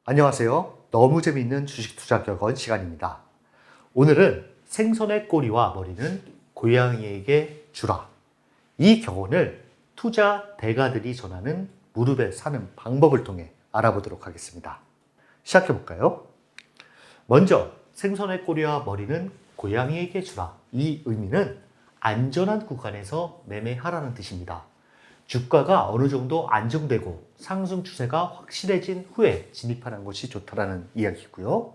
안녕하세요. 너무 재미있는 주식 투자 격언 시간입니다. 오늘은 생선의 꼬리와 머리는 고양이에게 주라. 이 격언을 투자 대가들이 전하는 무릎에 사는 방법을 통해 알아보도록 하겠습니다. 시작해 볼까요? 먼저 생선의 꼬리와 머리는 고양이에게 주라. 이 의미는 안전한 구간에서 매매하라는 뜻입니다. 주가가 어느 정도 안정되고 상승 추세가 확실해진 후에 진입하는 것이 좋다라는 이야기고요.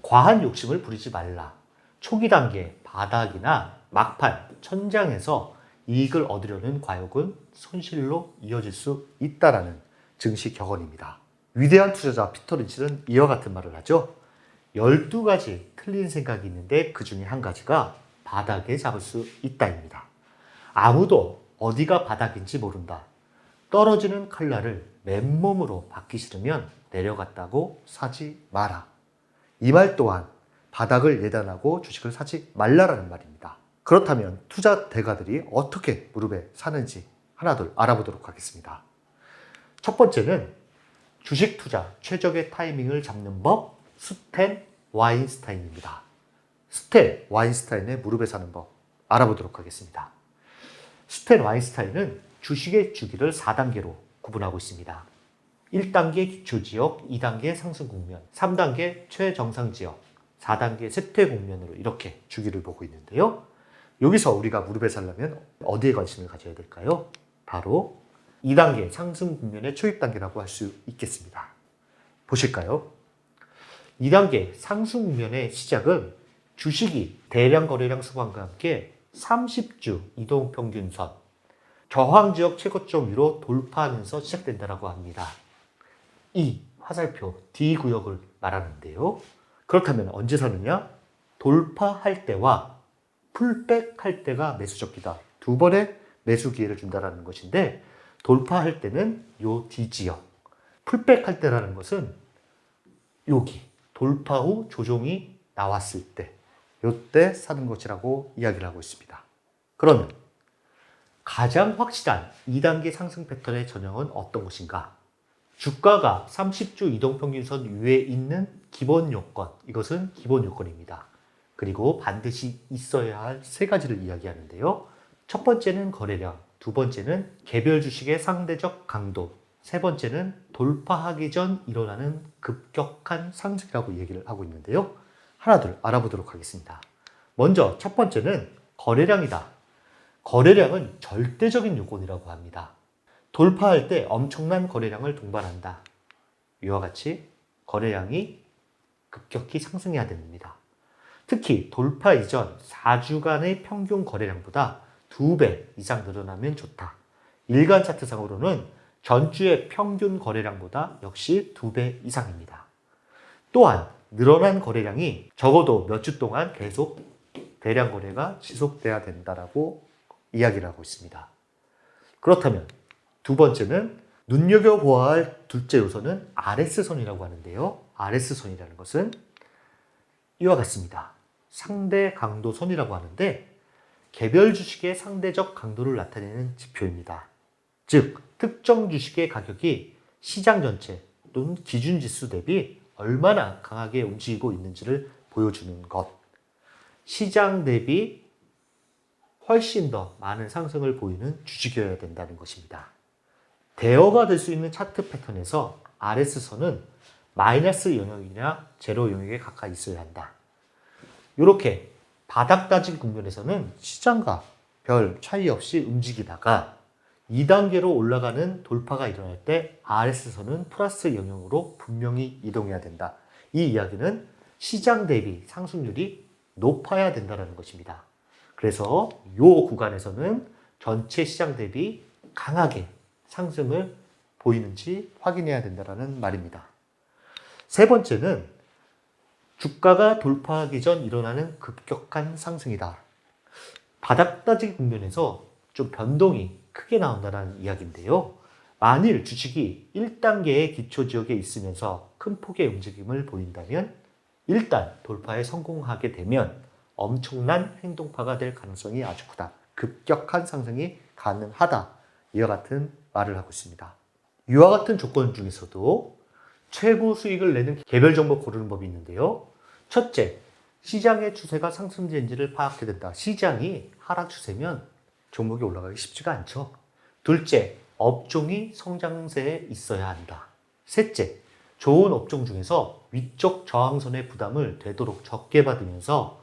과한 욕심을 부리지 말라. 초기 단계 바닥이나 막판, 천장에서 이익을 얻으려는 과욕은 손실로 이어질 수 있다라는 증시 격언입니다. 위대한 투자자 피터 린치는 이와 같은 말을 하죠. 12가지 틀린 생각이 있는데 그 중에 한 가지가 바닥에 잡을 수 있다입니다. 아무도 어디가 바닥인지 모른다. 떨어지는 칼날을 맨몸으로 받기 싫으면 내려갔다고 사지 마라. 이 말 또한 바닥을 예단하고 주식을 사지 말라라는 말입니다. 그렇다면 투자 대가들이 어떻게 무릎에 사는지 하나둘 알아보도록 하겠습니다. 첫 번째는 주식 투자 최적의 타이밍을 잡는 법 스탠 와인스타인입니다. 스탠 와인스타인의 무릎에 사는 법 알아보도록 하겠습니다. 스탠 와인스타인은 주식의 주기를 4단계로 구분하고 있습니다. 1단계 기초지역, 2단계 상승 국면, 3단계 최정상지역, 4단계 쇠퇴 국면으로 이렇게 주기를 보고 있는데요. 여기서 우리가 무릎에 살려면 어디에 관심을 가져야 될까요? 바로 2단계 상승 국면의 초입 단계라고 할 수 있겠습니다. 보실까요? 2단계 상승 국면의 시작은 주식이 대량 거래량 수반과 함께 30주 이동평균선, 저항지역 최고점 위로 돌파하면서 시작된다고 합니다. 이 화살표 D구역을 말하는데요. 그렇다면 언제 사느냐? 돌파할 때와 풀백할 때가 매수적기다. 두 번의 매수 기회를 준다는 것인데 돌파할 때는 요 D지역, 풀백할 때라는 것은 여기 돌파 후 조정이 나왔을 때 이때 사는 것이라고 이야기를 하고 있습니다. 그러면 가장 확실한 2단계 상승 패턴의 전형은 어떤 것인가? 주가가 30주 이동평균선 위에 있는 기본 요건, 이것은 기본 요건입니다. 그리고 반드시 있어야 할 세 가지를 이야기하는데요. 첫 번째는 거래량, 두 번째는 개별 주식의 상대적 강도, 세 번째는 돌파하기 전 일어나는 급격한 상승이라고 얘기를 하고 있는데요. 하나둘 알아보도록 하겠습니다. 먼저 첫 번째는 거래량이다. 거래량은 절대적인 요건이라고 합니다. 돌파할 때 엄청난 거래량을 동반한다. 이와 같이 거래량이 급격히 상승해야 됩니다. 특히 돌파 이전 4주간의 평균 거래량보다 2배 이상 늘어나면 좋다. 일간 차트상으로는 전주의 평균 거래량보다 역시 2배 이상입니다. 또한 늘어난 거래량이 적어도 몇 주 동안 계속 대량 거래가 지속돼야 된다라고 이야기를 하고 있습니다. 그렇다면 두 번째는 눈여겨보아야 할 둘째 요소는 RS선이라고 하는데요. RS선이라는 것은 이와 같습니다. 상대 강도선이라고 하는데 개별 주식의 상대적 강도를 나타내는 지표입니다. 즉 특정 주식의 가격이 시장 전체 또는 기준지수 대비 얼마나 강하게 움직이고 있는지를 보여주는 것. 시장 대비 훨씬 더 많은 상승을 보이는 주식이어야 된다는 것입니다. 대여가 될 수 있는 차트 패턴에서 RS선은 마이너스 영역이나 제로 영역에 가까이 있어야 한다. 이렇게 바닥 다진 국면에서는 시장과 별 차이 없이 움직이다가 2단계로 올라가는 돌파가 일어날 때 RS선은 플러스 영역으로 분명히 이동해야 된다. 이 이야기는 시장 대비 상승률이 높아야 된다는 것입니다. 그래서 이 구간에서는 전체 시장 대비 강하게 상승을 보이는지 확인해야 된다는 말입니다. 세 번째는 주가가 돌파하기 전 일어나는 급격한 상승이다. 바닥 다진 국면에서 좀 변동이 크게 나온다는 이야기인데요. 만일 주식이 1단계의 기초지역에 있으면서 큰 폭의 움직임을 보인다면 일단 돌파에 성공하게 되면 엄청난 행동파가 될 가능성이 아주 크다. 급격한 상승이 가능하다. 이와 같은 말을 하고 있습니다. 이와 같은 조건 중에서도 최고 수익을 내는 개별 종목 고르는 법이 있는데요. 첫째, 시장의 추세가 상승세인지를 파악해야 된다. 시장이 하락 추세면 종목이 올라가기 쉽지가 않죠. 둘째, 업종이 성장세에 있어야 한다. 셋째, 좋은 업종 중에서 위쪽 저항선의 부담을 되도록 적게 받으면서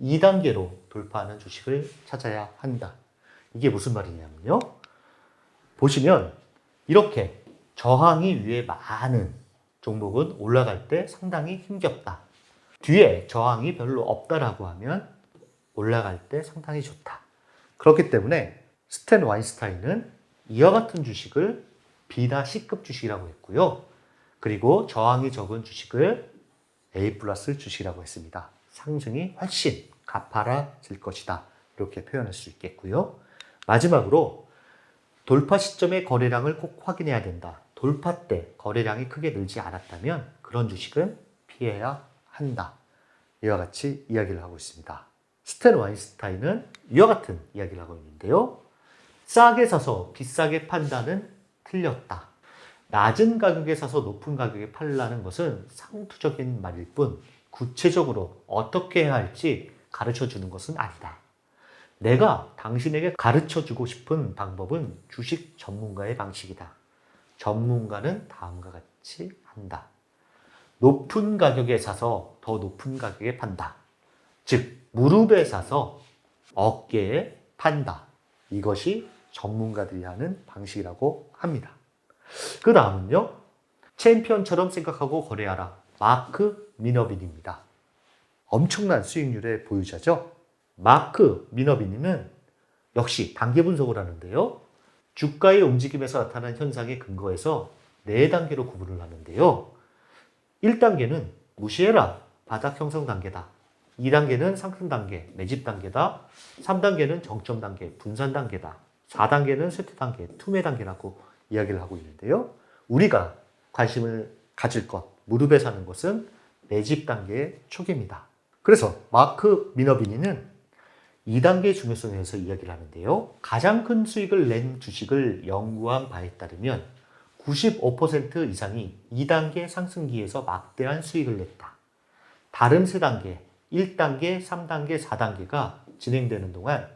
2단계로 돌파하는 주식을 찾아야 한다. 이게 무슨 말이냐면요. 보시면 이렇게 저항이 위에 많은 종목은 올라갈 때 상당히 힘겹다. 뒤에 저항이 별로 없다라고 하면 올라갈 때 상당히 좋다. 그렇기 때문에 스탠 와인스타인은 이와 같은 주식을 B나 C급 주식이라고 했고요. 그리고 저항이 적은 주식을 A 플러스 주식이라고 했습니다. 상승이 훨씬 가파라질 것이다. 이렇게 표현할 수 있겠고요. 마지막으로 돌파 시점의 거래량을 꼭 확인해야 된다. 돌파 때 거래량이 크게 늘지 않았다면 그런 주식은 피해야 한다. 이와 같이 이야기를 하고 있습니다. 스탠 와인스타인은 이와 같은 이야기를 하고 있는데요. 싸게 사서 비싸게 판다는 틀렸다. 낮은 가격에 사서 높은 가격에 팔라는 것은 상투적인 말일 뿐 구체적으로 어떻게 해야 할지 가르쳐 주는 것은 아니다. 내가 당신에게 가르쳐 주고 싶은 방법은 주식 전문가의 방식이다. 전문가는 다음과 같이 한다. 높은 가격에 사서 더 높은 가격에 판다. 즉, 무릎에 사서 어깨에 판다. 이것이 전문가들이 하는 방식이라고 합니다. 그 다음은요. 챔피언처럼 생각하고 거래하라. 마크 미너빈입니다. 엄청난 수익률의 보유자죠. 마크 미너빈은 역시 단계 분석을 하는데요. 주가의 움직임에서 나타난 현상에 근거해서 4단계로 구분을 하는데요. 1단계는 무시해라. 바닥 형성 단계다. 2단계는 상승 단계, 매집 단계다. 3단계는 정점 단계, 분산 단계다. 4단계는 쇠퇴 단계, 투매 단계라고 이야기를 하고 있는데요. 우리가 관심을 가질 것, 무릎에 사는 것은 매집 단계의 초기입니다. 그래서 마크 미너비니는 2단계 중요성에 대해서 이야기를 하는데요. 가장 큰 수익을 낸 주식을 연구한 바에 따르면 95% 이상이 2단계 상승기에서 막대한 수익을 냈다. 다른 3단계, 1단계, 3단계, 4단계가 진행되는 동안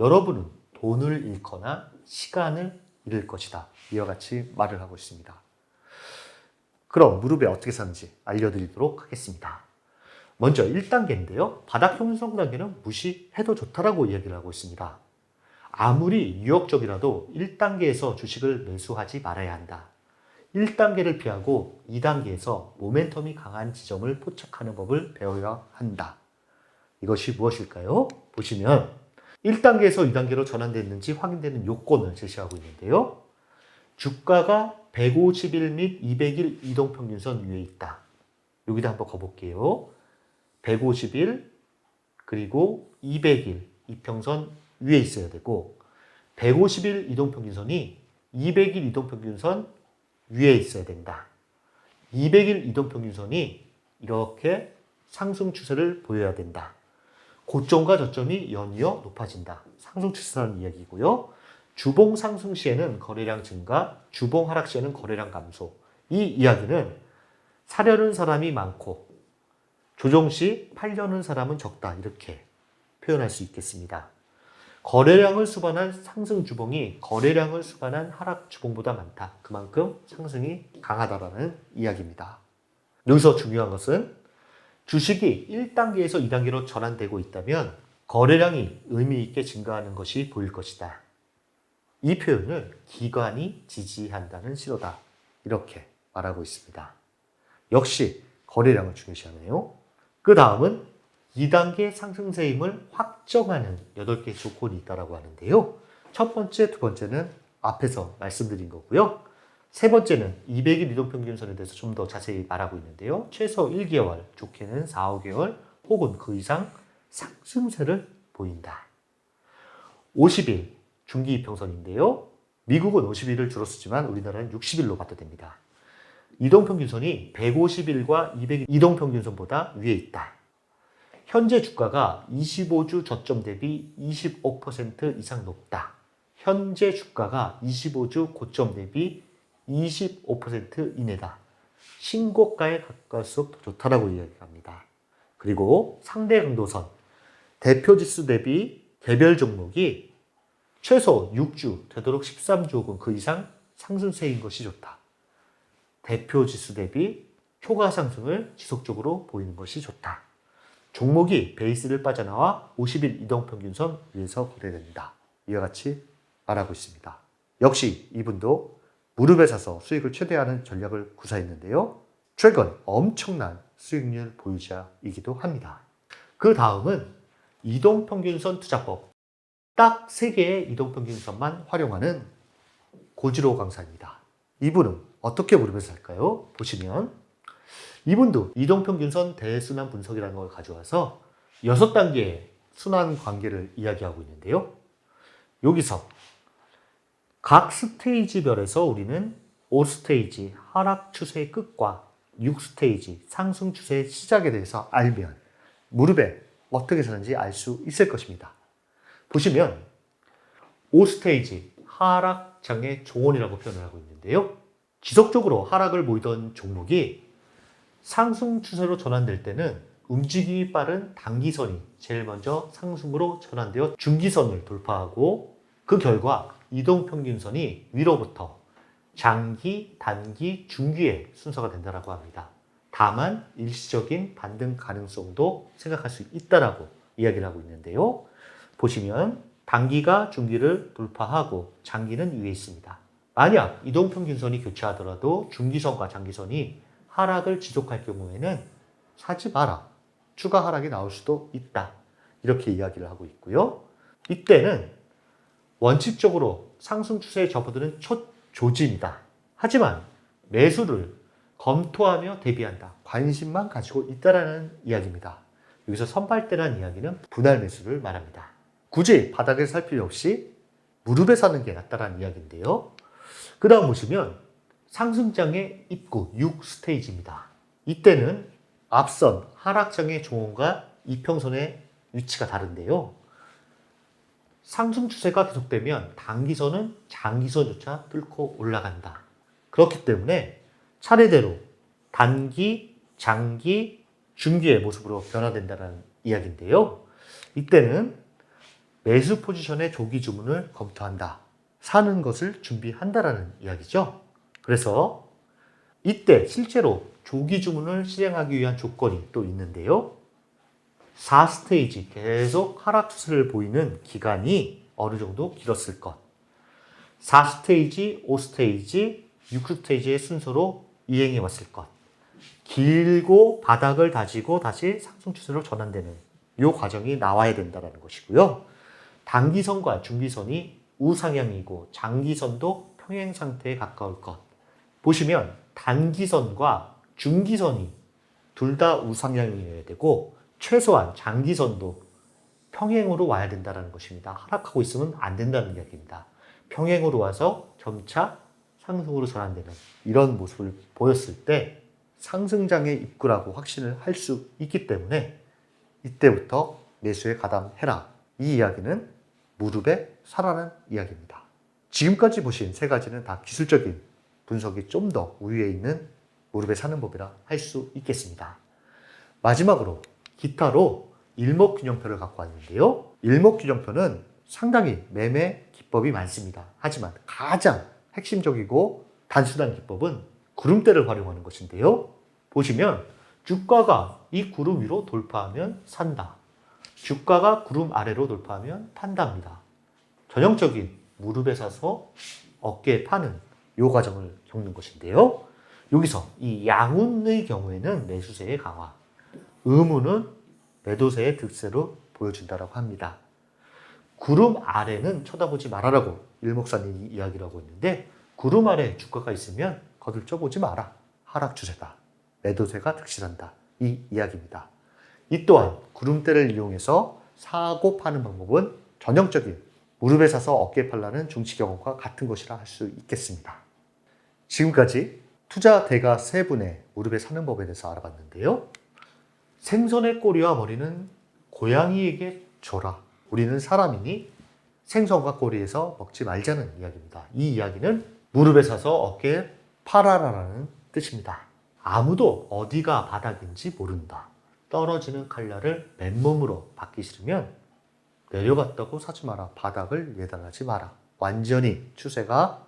여러분은 돈을 잃거나 시간을 잃을 것이다. 이와 같이 말을 하고 있습니다. 그럼 무릎에 어떻게 사는지 알려드리도록 하겠습니다. 먼저 1단계인데요. 바닥 형성 단계는 무시해도 좋다라고 이야기를 하고 있습니다. 아무리 유혹적이라도 1단계에서 주식을 매수하지 말아야 한다. 1단계를 피하고 2단계에서 모멘텀이 강한 지점을 포착하는 법을 배워야 한다. 이것이 무엇일까요? 보시면 1단계에서 2단계로 전환됐는지 확인되는 요건을 제시하고 있는데요. 주가가 150일 및 200일 이동평균선 위에 있다. 여기다 한번 가볼게요. 150일 그리고 200일 이평선 위에 있어야 되고 150일 이동평균선이 200일 이동평균선 위에 있어야 된다. 200일 이동평균선이 이렇게 상승 추세를 보여야 된다. 고점과 저점이 연이어 높아진다. 상승 추세라는 이야기고요. 주봉 상승 시에는 거래량 증가, 주봉 하락 시에는 거래량 감소. 이 이야기는 사려는 사람이 많고 조정 시 팔려는 사람은 적다. 이렇게 표현할 수 있겠습니다. 거래량을 수반한 상승 주봉이 거래량을 수반한 하락 주봉보다 많다. 그만큼 상승이 강하다라는 이야기입니다. 여기서 중요한 것은 주식이 1단계에서 2단계로 전환되고 있다면 거래량이 의미 있게 증가하는 것이 보일 것이다. 이 표현을 기관이 지지한다는 시로다. 이렇게 말하고 있습니다. 역시 거래량을 중요시하네요. 그 다음은 2단계 상승세임을 확정하는 8개 조건이 있다고 하는데요. 첫 번째, 두 번째는 앞에서 말씀드린 거고요. 세 번째는 200일 이동평균선에 대해서 좀 더 자세히 말하고 있는데요. 최소 1개월, 좋게는 4, 5개월 혹은 그 이상 상승세를 보인다. 50일 중기이평선인데요. 미국은 50일을 주로 쓰지만 우리나라는 60일로 봐도 됩니다. 이동평균선이 150일과 200일 이동평균선보다 위에 있다. 현재 주가가 25주 저점 대비 25% 이상 높다. 현재 주가가 25주 고점 대비 25% 이내다. 신고가에 가까울수록 더 좋다라고 이야기합니다. 그리고 상대 강도선, 대표 지수 대비 개별 종목이 최소 6주, 되도록 13주 혹은 그 이상 상승세인 것이 좋다. 대표 지수 대비 초과 상승을 지속적으로 보이는 것이 좋다. 종목이 베이스를 빠져나와 50일 이동평균선 위에서 거래됩니다. 이와 같이 말하고 있습니다. 역시 이분도 무릎에 사서 수익을 최대화하는 전략을 구사했는데요. 최근 엄청난 수익률 보유자이기도 합니다. 그 다음은 이동평균선 투자법. 딱 3개의 이동평균선만 활용하는 고지로 강사입니다. 이분은 어떻게 무릎에서 살까요? 보시면 이분도 이동평균선 대순환 분석이라는 걸 가져와서 6단계의 순환 관계를 이야기하고 있는데요. 여기서 각 스테이지별에서 우리는 5스테이지 하락 추세의 끝과 6스테이지 상승 추세의 시작에 대해서 알면 무릎에 어떻게 사는지 알 수 있을 것입니다. 보시면 5스테이지 하락장의 종언이라고 표현을 하고 있는데요. 지속적으로 하락을 보이던 종목이 상승 추세로 전환될 때는 움직임이 빠른 단기선이 제일 먼저 상승으로 전환되어 중기선을 돌파하고 그 결과 이동평균선이 위로부터 장기, 단기, 중기의 순서가 된다고 합니다. 다만 일시적인 반등 가능성도 생각할 수 있다라고 이야기를 하고 있는데요. 보시면 단기가 중기를 돌파하고 장기는 위에 있습니다. 만약 이동평균선이 교차하더라도 중기선과 장기선이 하락을 지속할 경우에는 사지 마라. 추가 하락이 나올 수도 있다. 이렇게 이야기를 하고 있고요. 이때는 원칙적으로 상승 추세에 접어드는 첫 조짐이다. 하지만 매수를 검토하며 대비한다. 관심만 가지고 있다라는 이야기입니다. 여기서 선발대라는 이야기는 분할 매수를 말합니다. 굳이 바닥을 살 필요 없이 무릎에 사는 게 낫다라는 이야기인데요. 그 다음 보시면 상승장의 입구 6스테이지입니다. 이때는 앞선 하락장의 종언과 이평선의 위치가 다른데요. 상승 추세가 계속되면 단기선은 장기선조차 뚫고 올라간다. 그렇기 때문에 차례대로 단기, 장기, 중기의 모습으로 변화된다는 이야기인데요. 이때는 매수 포지션의 조기 주문을 검토한다. 사는 것을 준비한다라는 이야기죠. 그래서 이때 실제로 조기 주문을 실행하기 위한 조건이 또 있는데요. 4스테이지 계속 하락 추세를 보이는 기간이 어느 정도 길었을 것. 4스테이지, 5스테이지, 6스테이지의 순서로 이행해 왔을 것. 길고 바닥을 다지고 다시 상승 추세로 전환되는 이 과정이 나와야 된다는 것이고요. 단기선과 중기선이 우상향이고 장기선도 평행 상태에 가까울 것. 보시면 단기선과 중기선이 둘 다 우상향이어야 되고 최소한 장기선도 평행으로 와야 된다는 것입니다. 하락하고 있으면 안 된다는 이야기입니다. 평행으로 와서 점차 상승으로 전환되는 이런 모습을 보였을 때 상승장의 입구라고 확신을 할 수 있기 때문에 이때부터 매수에 가담해라. 이 이야기는 무릎에 사라는 이야기입니다. 지금까지 보신 3가지는 다 기술적인 분석이 좀 더 우위에 있는 무릎에 사는 법이라 할 수 있겠습니다. 마지막으로 기타로 일목균형표를 갖고 왔는데요. 일목균형표는 상당히 매매 기법이 많습니다. 하지만 가장 핵심적이고 단순한 기법은 구름대를 활용하는 것인데요. 보시면 주가가 이 구름 위로 돌파하면 산다. 주가가 구름 아래로 돌파하면 판다입니다. 전형적인 무릎에 사서 어깨에 파는 이 과정을 겪는 것인데요. 여기서 이 양운의 경우에는 매수세의 강화, 음운은 매도세의 득세로 보여준다고 합니다. 구름 아래는 쳐다보지 말아라고 일목사님이 이야기를 하고 있는데 구름 아래 주가가 있으면 거들떠 보지 마라. 하락 추세다. 매도세가 득실한다. 이 이야기입니다. 이 또한 구름대를 이용해서 사고 파는 방법은 전형적인 무릎에 사서 어깨에 팔라는 중치 경험과 같은 것이라 할 수 있겠습니다. 지금까지 투자 대가 3분의 무릎에 사는 법에 대해서 알아봤는데요. 생선의 꼬리와 머리는 고양이에게 줘라. 우리는 사람이니 생선과 꼬리에서 먹지 말자는 이야기입니다. 이 이야기는 무릎에 사서 어깨에 팔아라라는 뜻입니다. 아무도 어디가 바닥인지 모른다. 떨어지는 칼날을 맨몸으로 받기 싫으면 내려갔다고 사지 마라. 바닥을 예단하지 마라. 완전히 추세가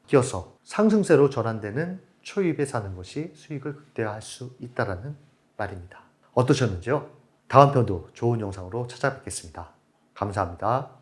뛰어서 상승세로 전환되는 초입에 사는 것이 수익을 극대화할 수 있다는 말입니다. 어떠셨는지요? 다음 편도 좋은 영상으로 찾아뵙겠습니다. 감사합니다.